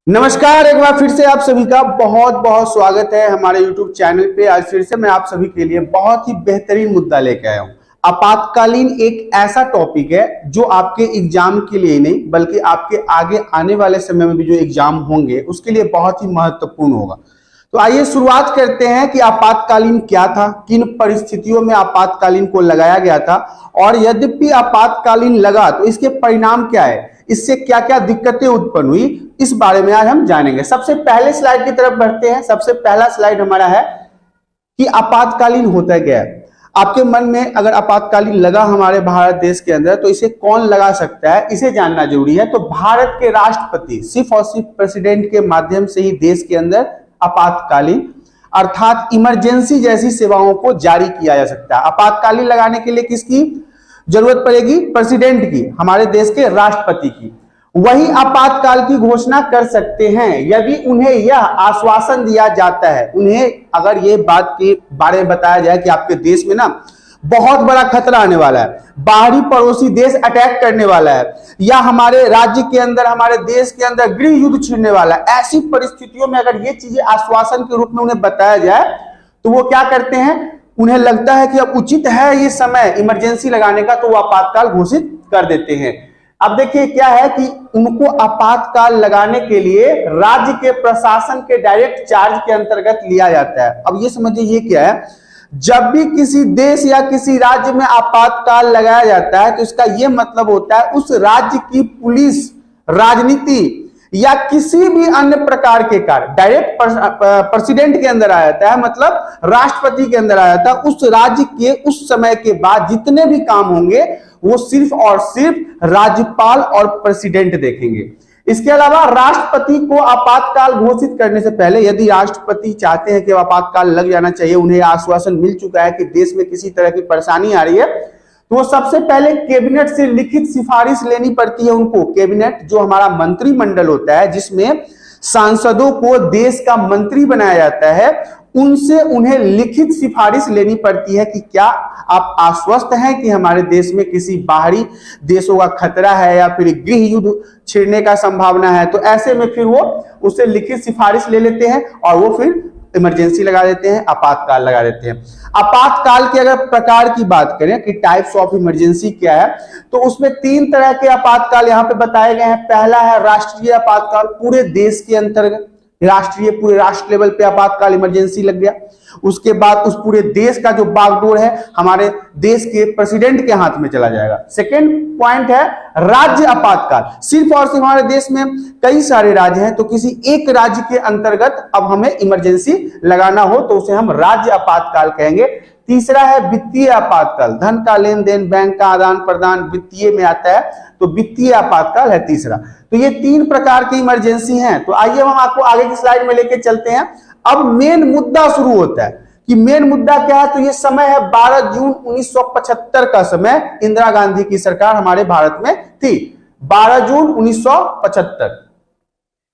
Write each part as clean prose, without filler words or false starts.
नमस्कार, एक बार फिर से आप सभी का बहुत बहुत स्वागत है हमारे YouTube चैनल पे। आज फिर से मैं आप सभी के लिए बहुत ही बेहतरीन मुद्दा लेके आया हूँ। आपातकालीन एक ऐसा टॉपिक है जो आपके एग्जाम के लिए नहीं बल्कि आपके आगे आने वाले समय में भी जो एग्जाम होंगे उसके लिए बहुत ही महत्वपूर्ण होगा। तो आइए शुरुआत करते हैं कि आपातकालीन क्या था, किन परिस्थितियों में आपातकालीन को लगाया गया था और यद्यपि आपातकालीन लगा तो इसके परिणाम क्या है, इससे क्या क्या दिक्कतें उत्पन्न हुई, इस बारे में आज हम जानेंगे। सबसे पहले स्लाइड की तरफ बढ़ते हैं। सबसे पहला स्लाइड हमारा है कि आपातकालीन होता क्या है। आपके मन में अगर आपातकालीन लगा हमारे भारत देश के अंदर तो इसे कौन लगा सकता है, इसे जानना जरूरी है। तो भारत के राष्ट्रपति सिर्फ और सिर्फ प्रेसिडेंट के माध्यम से ही देश के अंदर आपातकालीन अर्थात इमरजेंसी जैसी सेवाओं को जारी किया जा सकता है। आपातकालीन लगाने के लिए किसकी जरूरत पड़ेगी? प्रेसिडेंट की, हमारे देश के राष्ट्रपति की। वही आपातकाल की घोषणा कर सकते हैं यदि उन्हें यह आश्वासन दिया जाता है, उन्हें अगर ये बात के बारे में बताया जाए कि आपके देश में ना बहुत बड़ा खतरा आने वाला है, बाहरी पड़ोसी देश अटैक करने वाला है या हमारे राज्य के अंदर, हमारे देश के अंदर गृह युद्ध छिड़ने वाला है। ऐसी परिस्थितियों में अगर ये चीजें आश्वासन के रूप में उन्हें बताया जाए तो वो क्या करते हैं, उन्हें लगता है कि अब उचित है ये समय इमरजेंसी लगाने का, तो वो आपातकाल घोषित कर देते हैं। अब देखिए क्या है कि उनको आपातकाल लगाने के लिए राज्य के प्रशासन के डायरेक्ट चार्ज के अंतर्गत लिया जाता है। अब ये समझिए ये क्या है, जब भी किसी देश या किसी राज्य में आपातकाल लगाया जाता है तो इसका यह मतलब होता है उस राज्य की पुलिस, राजनीति या किसी भी अन्य प्रकार के कार्य डायरेक्ट प्रेसिडेंट के अंदर आ जाता है, मतलब राष्ट्रपति के अंदर आ जाता है। उस राज्य के उस समय के बाद जितने भी काम होंगे वो सिर्फ और सिर्फ राज्यपाल और प्रेसिडेंट देखेंगे। इसके अलावा राष्ट्रपति को आपातकाल घोषित करने से पहले यदि राष्ट्रपति चाहते हैं कि आपातकाल लग जाना चाहिए, उन्हें आश्वासन मिल चुका है कि देश में किसी तरह की परेशानी आ रही है, तो सबसे पहले कैबिनेट से लिखित सिफारिश लेनी पड़ती है उनको। कैबिनेट जो हमारा मंत्रिमंडल होता है जिसमें सांसदों को देश का मंत्री बनाया जाता है, उनसे उन्हें लिखित सिफारिश लेनी पड़ती है कि क्या आप आश्वस्त हैं कि हमारे देश में किसी बाहरी देशों का खतरा है या फिर गृह युद्ध छिड़ने का संभावना है। तो ऐसे में फिर वो उससे लिखित सिफारिश ले लेते हैं और वो फिर इमरजेंसी लगा देते हैं, आपातकाल लगा देते हैं। आपातकाल के अगर प्रकार की बात करें कि टाइप्स ऑफ इमरजेंसी क्या है, तो उसमें 3 तरह के आपातकाल यहाँ पे बताए गए हैं। पहला है राष्ट्रीय आपातकाल, पूरे देश के अंतर्गत राष्ट्रीय, पूरे राष्ट्र लेवल पे आपातकाल इमरजेंसी लग गया। उसके बाद उस पूरे देश का जो बागडोर है हमारे देश के प्रेसिडेंट के हाथ में चला जाएगा। सेकेंड पॉइंट है राज्य आपातकाल, सिर्फ और सिर्फ हमारे देश में कई सारे राज्य हैं तो किसी एक राज्य के अंतर्गत अब हमें इमरजेंसी लगाना हो तो उसे हम राज्य आपातकाल कहेंगे। तीसरा है वित्तीय आपातकाल, धन का लेन देन, बैंक का आदान प्रदान वित्तीय में आता है, तो वित्तीय आपातकाल है तीसरा। तो ये 3 प्रकार की इमरजेंसी हैं। तो आइए हम आपको आगे की स्लाइड में लेके चलते हैं। अब मेन मुद्दा शुरू होता है कि मेन मुद्दा क्या है। तो ये समय है 12 जून 1975 का समय, इंदिरा गांधी की सरकार हमारे भारत में थी। 12 जून 1975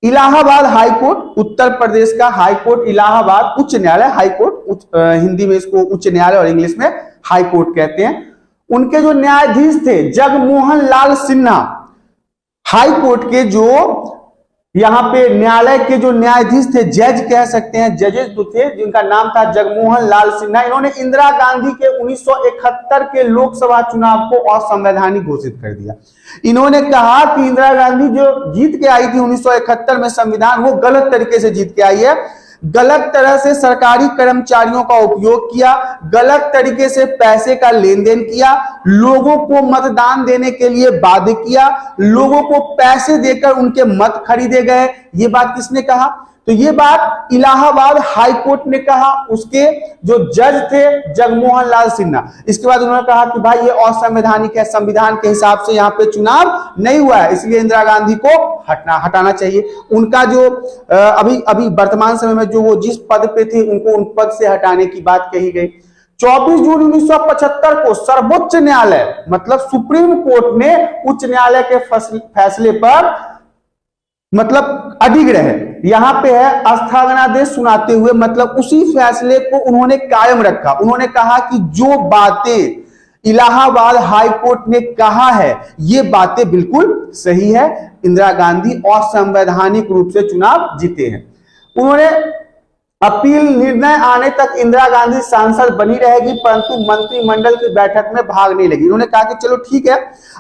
इलाहाबाद हाई कोर्ट, उत्तर प्रदेश का हाई कोर्ट, इलाहाबाद उच्च न्यायालय, हाई कोर्ट हिंदी में इसको उच्च न्यायालय और इंग्लिश में हाई कोर्ट कहते हैं। उनके जो न्यायाधीश थे जगमोहन लाल सिन्हा, हाई कोर्ट के जो यहाँ पे न्यायालय के जो न्यायाधीश थे, जज कह सकते हैं, जजेस जो थे जिनका नाम था जगमोहन लाल सिन्हा, इन्होंने इंदिरा गांधी के 1971 के लोकसभा चुनाव को असंवैधानिक घोषित कर दिया। इन्होंने कहा कि इंदिरा गांधी जो जीत के आई थी 1971 में संविधान, वो गलत तरीके से जीत के आई है, गलत तरह से सरकारी कर्मचारियों का उपयोग किया, गलत तरीके से पैसे का लेन देन किया, लोगों को मतदान देने के लिए बाध्य किया, लोगों को पैसे देकर उनके मत खरीदे गए। ये बात किसने कहा? तो ये बात इलाहाबाद हाई कोर्ट ने कहा, उसके जो जज थे जगमोहन लाल सिन्हा। इसके बाद उन्होंने कहा कि भाई ये असंवैधानिक है, संविधान के हिसाब से यहाँ पे चुनाव नहीं हुआ है, इसलिए इंदिरा गांधी को हटाना चाहिए। उनका जो अभी वर्तमान समय में जो वो जिस पद पे थे उनको उन पद से हटाने की बात कही गई। 24 जून 1975 को सर्वोच्च न्यायालय मतलब सुप्रीम कोर्ट ने उच्च न्यायालय के फैसले पर मतलब अडिग रहे। यहां पे है स्थगनादेश सुनाते हुए, मतलब उसी फैसले को उन्होंने कायम रखा। उन्होंने कहा कि जो बातें इलाहाबाद हाई कोर्ट ने कहा है, ये बातें बिल्कुल सही है। इंदिरा गांधी असंवैधानिक रूप से चुनाव जीते हैं। उन्होंने अपील निर्णय आने तक इंदिरा गांधी सांसद बनी रहेगी, परंतु मंत्रिमंडल की बैठक में भाग नहीं लेगी। उन्होंने कहा कि चलो ठीक है,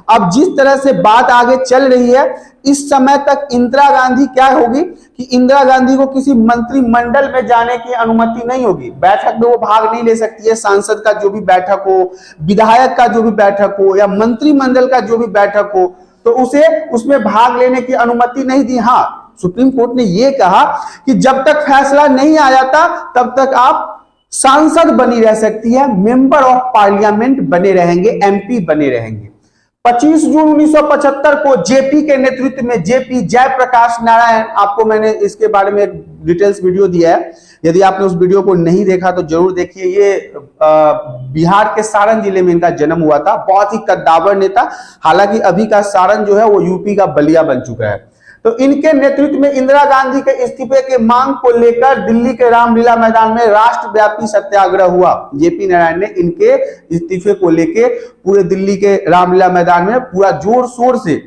अब जिस तरह से बात आगे चल रही है, इस समय तक इंदिरा गांधी क्या होगी कि इंदिरा गांधी को किसी मंत्रिमंडल में जाने की अनुमति नहीं होगी। बैठक में वो भाग नहीं ले सकती है। सांसद का जो भी बैठक हो, विधायक का जो भी बैठक हो, या मंत्रिमंडल का जो भी बैठक हो, तो उसे उसमें भाग लेने की अनुमति नहीं दी। हाँ, सुप्रीम कोर्ट ने यह कहा कि जब तक फैसला नहीं आ जाता तब तक आप सांसद बनी रह सकती है, मेंबर ऑफ पार्लियामेंट बने रहेंगे, एमपी बने रहेंगे। 25 जून 1975 को जेपी के नेतृत्व में जेपी जयप्रकाश नारायण, आपको मैंने इसके बारे में एक डिटेल्स वीडियो दिया है, यदि आपने उस वीडियो को नहीं देखा तो जरूर देखिए। ये बिहार के सारण जिले में इनका जन्म हुआ था। बहुत ही कद्दावर नेता, हालांकि अभी का सारण जो है वो यूपी का बलिया बन चुका है। तो इनके नेतृत्व में इंदिरा गांधी के इस्तीफे के मांग को लेकर दिल्ली के रामलीला मैदान में राष्ट्रव्यापी सत्याग्रह हुआ। जेपी नारायण ने इनके इस्तीफे को लेकर पूरे दिल्ली के रामलीला मैदान में पूरा जोर शोर से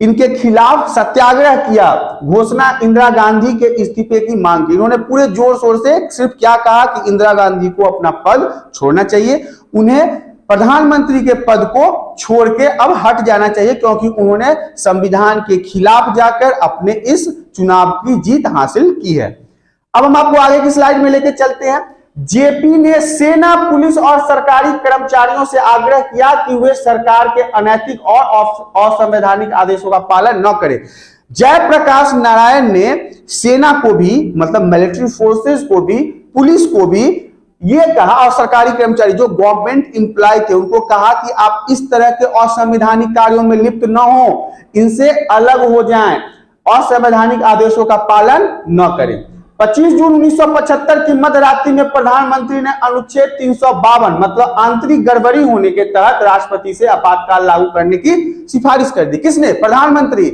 इनके खिलाफ सत्याग्रह किया, घोषणा इंदिरा गांधी के इस्तीफे की मांग की। इन्होंने पूरे जोर शोर से सिर्फ क्या कहा कि इंदिरा गांधी को अपना पद छोड़ना चाहिए, उन्हें प्रधानमंत्री के पद को छोड़ के अब हट जाना चाहिए, क्योंकि उन्होंने संविधान के खिलाफ जाकर अपने इस चुनाव की जीत हासिल की है। अब हम आपको आगे की स्लाइड में लेके चलते हैं। जेपी ने सेना, पुलिस और सरकारी कर्मचारियों से आग्रह किया कि वे सरकार के अनैतिक और असंवैधानिक आदेशों का पालन न करें। जयप्रकाश नारायण ने सेना को भी, मतलब मिलिट्री फोर्सेस को भी, पुलिस को भी ये कहा, और सरकारी कर्मचारी जो गवर्नमेंट एम्प्लॉय थे उनको कहा कि आप इस तरह के असंवैधानिक कार्यों में लिप्त न हो, इनसे अलग हो जाएं, असंवैधानिक आदेशों का पालन न करें। 25 जून 1975 की मध्यरात्रि में प्रधानमंत्री ने अनुच्छेद 352 मतलब आंतरिक गड़बड़ी होने के तहत राष्ट्रपति से आपातकाल लागू करने की सिफारिश कर दी। किसने? प्रधानमंत्री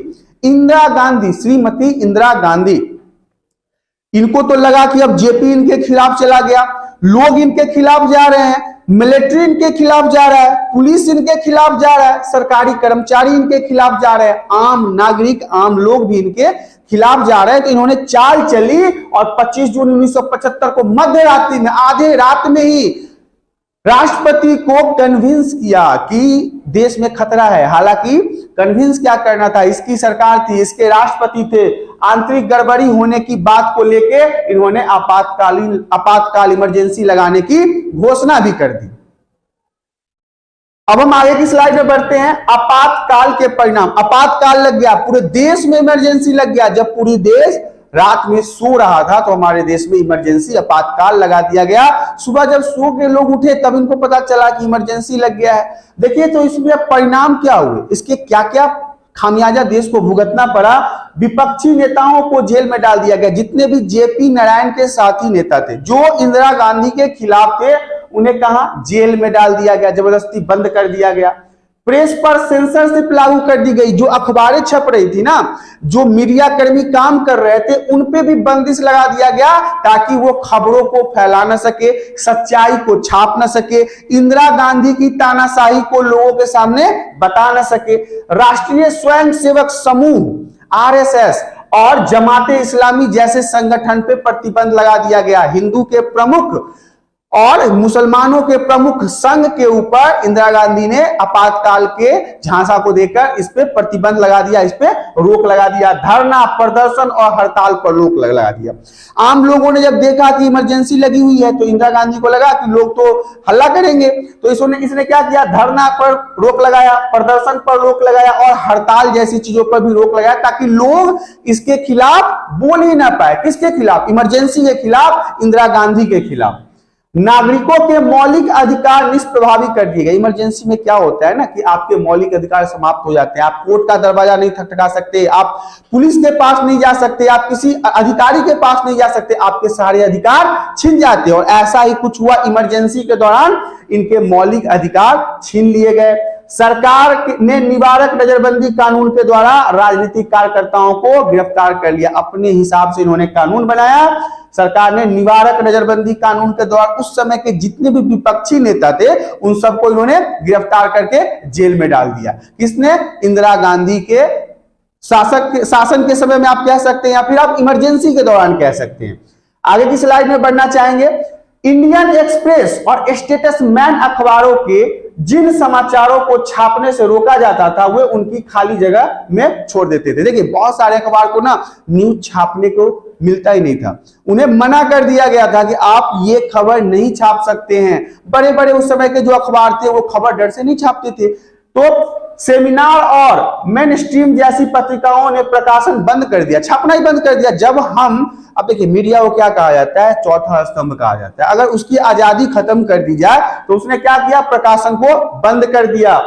इंदिरा गांधी, श्रीमती इंदिरा गांधी। इनको तो लगा कि अब जेपी इनके खिलाफ चला गया, लोग इनके खिलाफ जा रहे हैं, मिलिट्री इनके खिलाफ जा रहा है, पुलिस इनके खिलाफ जा रहा है, सरकारी कर्मचारी इनके खिलाफ जा रहे हैं, आम नागरिक, आम लोग भी इनके खिलाफ जा रहे हैं। तो इन्होंने चाल चली और 25 जून 1975 को मध्यरात्रि में, आधे रात में ही राष्ट्रपति को कन्विंस किया कि देश में खतरा है। हालांकि कन्विंस क्या करना था, इसकी सरकार थी, इसके राष्ट्रपति थे। आंतरिक गड़बड़ी होने की बात को लेके इन्होंने आपातकाल इमरजेंसी लगाने की घोषणा भी कर दी। अब हम आगे की स्लाइड में बढ़ते हैं। आपातकाल के परिणाम, आपातकाल लग गया, पूरे देश में इमरजेंसी लग गया। जब पूरी देश रात में सो रहा था तो हमारे देश में इमरजेंसी आपातकाल लगा दिया गया। सुबह जब सो के लोग उठे तब इनको पता चला कि इमरजेंसी लग गया है। देखिए तो इसमें परिणाम क्या हुए, इसके क्या क्या खामियाजा देश को भुगतना पड़ा। विपक्षी नेताओं को जेल में डाल दिया गया। जितने भी जेपी नारायण के साथी नेता थे जो इंदिरा गांधी के खिलाफ थे, उन्हें कहा जेल में डाल दिया गया, जबरदस्ती बंद कर दिया गया। प्रेस पर सेंसरशिप लागू कर दी गई। जो अखबारें छप रही थी ना, जो मीडिया कर्मी काम कर रहे थे, उन पे भी बंदिश लगा दिया गया ताकि वो खबरों को फैला न सके, सच्चाई को छाप न सके, इंदिरा गांधी की तानाशाही को लोगों के सामने बता न सके। राष्ट्रीय स्वयंसेवक समूह आरएसएस और जमाते इस्लामी जैसे संगठन पे प्रतिबंध लगा दिया गया। हिंदू के प्रमुख और मुसलमानों के प्रमुख संघ के ऊपर इंदिरा गांधी ने आपातकाल के झांसा को देकर इस पे प्रतिबंध लगा दिया, इस पे रोक लगा दिया। धरना, प्रदर्शन और हड़ताल पर रोक लगा दिया। आम लोगों ने जब देखा कि इमरजेंसी लगी हुई है तो इंदिरा गांधी को लगा कि लोग तो हल्ला करेंगे, तो इसने क्या किया, धरना पर रोक लगाया, प्रदर्शन पर रोक लगाया और हड़ताल जैसी चीजों पर भी रोक लगाया, ताकि लोग इसके खिलाफ बोल ही ना पाए। किसके खिलाफ? इमरजेंसी के खिलाफ, इंदिरा गांधी के खिलाफ। नागरिकों के मौलिक अधिकार निष्प्रभावी कर दिए गए। इमरजेंसी में क्या होता है ना कि आपके मौलिक अधिकार समाप्त हो जाते हैं। आप कोर्ट का दरवाजा नहीं खटखटा सकते, आप पुलिस के पास नहीं जा सकते, आप किसी अधिकारी के पास नहीं जा सकते, आपके सारे अधिकार छिन जाते हैं। और ऐसा ही कुछ हुआ, इमरजेंसी के दौरान इनके मौलिक अधिकार छीन लिए गए। सरकार ने निवारक नजरबंदी कानून के द्वारा राजनीतिक कार्यकर्ताओं को गिरफ्तार कर लिया। अपने हिसाब से इन्होंने कानून बनाया। सरकार ने निवारक नजरबंदी कानून के दौरान उस समय के जितने भी विपक्षी नेता थे उन सबको इन्होंने गिरफ्तार करके जेल में डाल दिया। किसने? इंदिरा गांधी के शासन के समय में आप कह सकते हैं, या फिर आप इमरजेंसी के दौरान कह सकते हैं। आगे की स्लाइड में बढ़ना चाहेंगे। इंडियन एक्सप्रेस और स्टेटसमैन अखबारों के जिन समाचारों को छापने से रोका जाता था वे उनकी खाली जगह में छोड़ देते थे। देखिए बहुत सारे अखबार को ना न्यूज छापने को मिलता ही नहीं था, उन्हें मना कर दिया गया था कि आप ये खबर नहीं छाप सकते हैं। बड़े बड़े उस समय के जो अखबार थे वो खबर डर से नहीं छापते थे। तो सेमिनार और मेन स्ट्रीम जैसी पत्रिकाओं ने प्रकाशन बंद कर दिया, छापना ही बंद कर दिया। जब हम अब देखिए मीडिया को क्या कहा जाता है? चौथा स्तंभ कहा जाता है। अगर उसकी आजादी खत्म कर दी जाए तो उसने क्या किया? प्रकाशन को बंद कर दिया।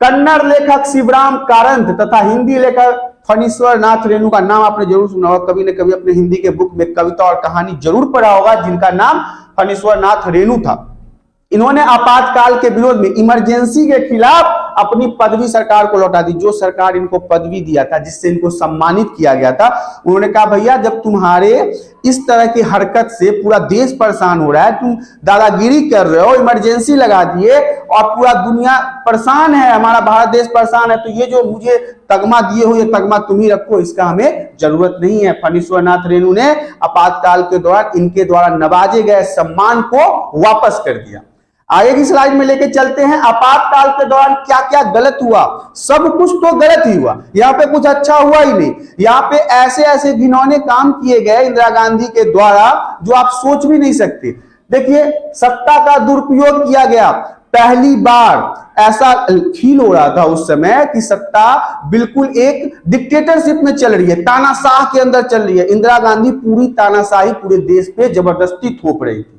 कन्नड़ लेखक शिवराम कारंत तथा हिंदी लेखक फणीश्वर नाथ रेणु का नाम आपने जरूर सुना होगा, कभी न कभी अपने हिंदी के बुक में कविता और कहानी जरूर पढ़ा होगा, जिनका नाम फणीश्वर नाथ रेणु था। इन्होंने आपातकाल के विरोध में, इमरजेंसी के खिलाफ अपनी पदवी सरकार को लौटा दी। जो सरकार इनको पदवी दिया था, जिससे इनको सम्मानित किया गया था, उन्होंने कहा भैया जब तुम्हारे इस तरह की हरकत से पूरा देश परेशान हो रहा है, तुम दादागिरी कर रहे हो, इमरजेंसी लगा दिए और पूरा दुनिया परेशान है, हमारा भारत देश परेशान है, तो ये जो मुझे तगमा दिए हो ये तगमा तुम ही रखो, इसका हमें जरूरत नहीं है। फणीश्वर नाथ रेणु ने आपातकाल के दौरान इनके द्वारा नवाजे गए सम्मान को वापस कर दिया। आगे की स्लाइड में लेके चलते हैं। आपातकाल के दौरान क्या क्या गलत हुआ? सब कुछ तो गलत ही हुआ, यहाँ पे कुछ अच्छा हुआ ही नहीं। यहाँ पे ऐसे ऐसे घिनौने काम किए गए इंदिरा गांधी के द्वारा जो आप सोच भी नहीं सकते। देखिए सत्ता का दुरुपयोग किया गया। पहली बार ऐसा फील हो रहा था उस समय कि सत्ता बिल्कुल एक डिक्टेटरशिप में चल रही है, तानाशाह के अंदर चल रही है। इंदिरा गांधी पूरी तानाशाही पूरे देश पे जबरदस्ती थोप रही थी।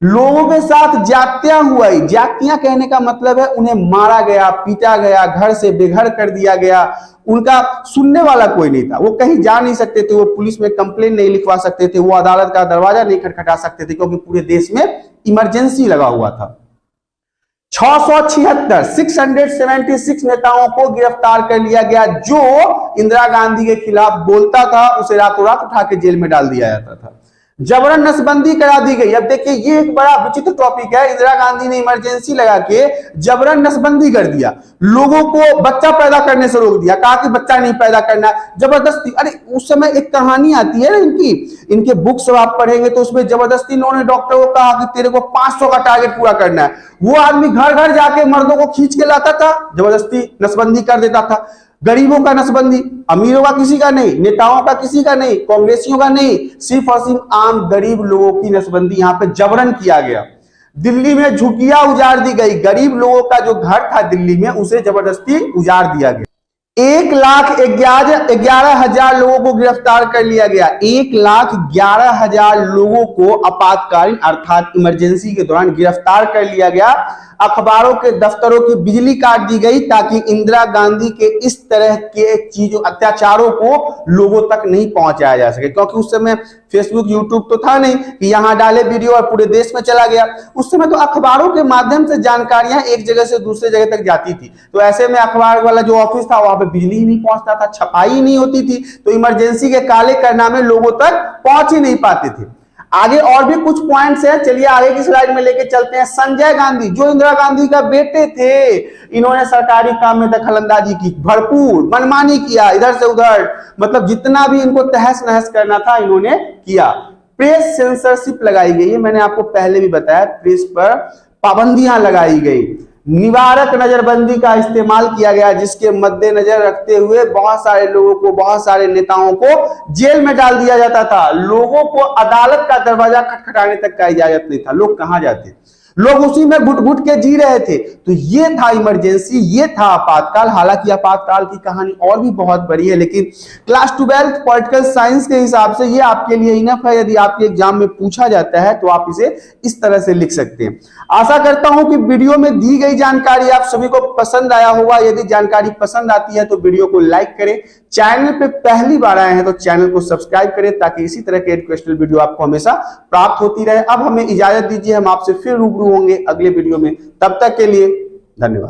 लोगों के साथ जातियां हुई। जातियां कहने का मतलब है उन्हें मारा गया, पीटा गया, घर से बेघर कर दिया गया। उनका सुनने वाला कोई नहीं था, वो कहीं जा नहीं सकते थे, वो पुलिस में कंप्लेन नहीं लिखवा सकते थे, वो अदालत का दरवाजा नहीं खटखटा सकते थे, क्योंकि पूरे देश में इमरजेंसी लगा हुआ था। 676 नेताओं को गिरफ्तार कर लिया गया। जो इंदिरा गांधी के खिलाफ बोलता था उसे रातों रात उठा के जेल में डाल दिया जाता था। जबरन नसबंदी करा दी गई। अब देखिए ये एक बड़ा विचित्र टॉपिक है। इंदिरा गांधी ने इमरजेंसी लगा के जबरन नसबंदी कर दिया, लोगों को बच्चा पैदा करने से रोक दिया, कहा कि बच्चा नहीं पैदा करना, जबरदस्ती। अरे उस समय एक कहानी आती है ना इनके बुक्स आप पढ़ेंगे तो उसमें जबरदस्ती इन्होंने डॉक्टर को कहा कि तेरे को 500 का टारगेट पूरा करना है। वो आदमी घर घर जाके मर्दों को खींच के लाता था, जबरदस्ती नसबंदी कर देता था। गरीबों का नसबंदी, अमीरों का किसी का नहीं, नेताओं का किसी का नहीं, कांग्रेसियों का नहीं, सिर्फ और सिर्फ आम गरीब लोगों की नसबंदी यहाँ पे जबरन किया गया। दिल्ली में झुग्गियां उजाड़ दी गई। गरीब लोगों का जो घर था दिल्ली में उसे जबरदस्ती उजाड़ दिया गया। 1,11,000 लोगों को गिरफ्तार कर लिया गया। 1,11,000 लोगों को आपातकालीन अर्थात इमरजेंसी के दौरान गिरफ्तार कर लिया गया। अखबारों के दफ्तरों की बिजली काट दी गई ताकि इंदिरा गांधी के इस तरह के चीजों अत्याचारों को लोगों तक नहीं पहुंचाया जा सके, क्योंकि उस समय फेसबुक यूट्यूब तो था नहीं कि यहां डाले वीडियो और पूरे देश में चला गया। उस समय तो अखबारों के माध्यम से जानकारियां एक जगह से दूसरे जगह तक जाती थी, तो ऐसे में अखबार वाला जो ऑफिस था वहां पे बिजली ही नहीं पहुंचता था, छपाई नहीं होती थी, तो इमरजेंसी के काले कारनामे लोगों तक पहुंच ही नहीं पाते थे। आगे और भी कुछ पॉइंट्स हैं, चलिए आगे की स्लाइड में लेके चलते हैं। संजय गांधी जो इंदिरा गांधी का बेटे थे, इन्होंने सरकारी काम में दखलंदाजी की, भरपूर मनमानी किया, इधर से उधर, मतलब जितना भी इनको तहस नहस करना था इन्होंने किया। प्रेस सेंसरशिप लगाई गई है, मैंने आपको पहले भी बताया, प्रेस पर पाबंदियां लगाई गई। निवारक नजरबंदी का इस्तेमाल किया गया, जिसके मद्देनजर रखते हुए बहुत सारे लोगों को, बहुत सारे नेताओं को जेल में डाल दिया जाता था। लोगों को अदालत का दरवाजा खटखटाने तक का इजाजत नहीं था, लोग कहां जाते, लोग उसी में घुट घुट के जी रहे थे। तो ये था इमरजेंसी, ये था आपातकाल। हालांकि आपातकाल की कहानी और भी बहुत बड़ी है, लेकिन क्लास 12 पॉलिटिकल साइंस के हिसाब से ये आपके लिए इनफ है। यदि आपके एग्जाम में पूछा जाता है तो आप इसे इस तरह से लिख सकते हैं। आशा करता हूं कि वीडियो में दी गई जानकारी आप सभी को पसंद आया होगा। यदि जानकारी पसंद आती है तो वीडियो को लाइक करें, चैनल पे पहली बार आए हैं तो चैनल को सब्सक्राइब करें, ताकि इसी तरह के एजुकेशनल वीडियो आपको हमेशा प्राप्त होती रहे। अब हमें इजाजत दीजिए, हम आपसे फिर रूबरू होंगे अगले वीडियो में। तब तक के लिए धन्यवाद।